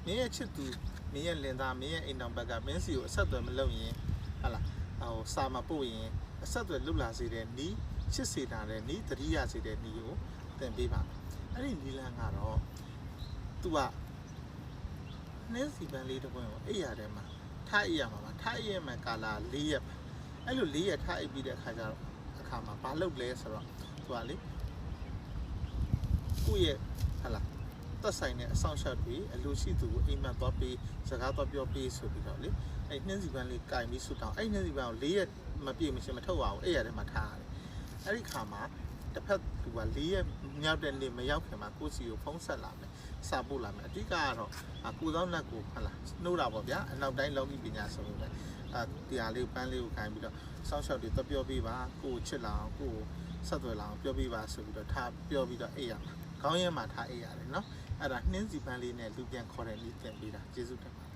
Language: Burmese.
မင်းရဲ့ချစ်သူမင်းရဲ့လင်သားမင်းရဲ့အိမ်တော်ဘက်ကမင်းစီကိုအဆက်အသွယ်မလုပ်ရင်ဟာလားဟိုစာမပို့ရင်အဆက်အသွယ်လွတ်လာစေတဲ့နီးချစ်စေတာတဲ့နီးတတိယစေတဲ့နီးကိုသင်ပေးပါမယ်အဲ့ဒီနီးလန်းကတော့ तू ကနှင်းစီပန်းလေးတစ်ပွင့်ကိုအိပ်ရတဲ့မှာထားအိပ်ရမှာပါထားအိပ်ရမှာကာလာ၄ရက်အဲ့လို၄ရက်ထားအိပ်ပြီးတဲ့အခါကျတော့အခါမှာဘာလုပ်လဲဆိုတော့ तू ကလေကိုယ့်ရဲ့ဟာလားသက်ဆိုင်တဲ့အဆောင်ရှောက်တွေအလိုရှိသူကိုအိမ်မက်သွားပေးစကားသွားပြောပေးဆိုပြီးတော့လေအဲ့နှင်းစီပန်းလေးကင်ပြီးဆူတောင်းအဲ့နှင်းစီပန်းကို၄ရက်မပြည့်မချင်းမထုတ်အောင်အိပ်ရတဲ့မှာထားရတယ်အဲ့ဒီခါမှာတစ်ဖက်သူက၄ရက်မြောက်တဲ့နေ့မရောက်ခင်မှာကိုစီကိုဖုံးဆက်လာမယ်စာပို့လာမယ်အဓိကကတော့ကိုသောလက်ကိုဟုတ်လားနှိုးတာပေါ့ဗျာအနောက်တိုင်းလောကီပညာဆိုလို့ပဲတရားလေးပန်းလေးကိုခိုင်းပြီးတော့စောင့်ရှောက်တွေတော့ပြောပေးပါကိုချစ်လာအောင်ကိုဆက်သွယ်လာအောင်ပြောပေးပါဆိုပြီးတော့ထားပြောပြီးတော့အိပ်ရမှာခေါင်းရဲမှာထားအိပ်ရတယ်နော်အဲ့ဒါနှင်းစီပန်းလေးနဲ့လူပြန်ခေါ်တဲ့နေ့ပြန်ပေးတာကျေးဇူးတင်ပါတယ်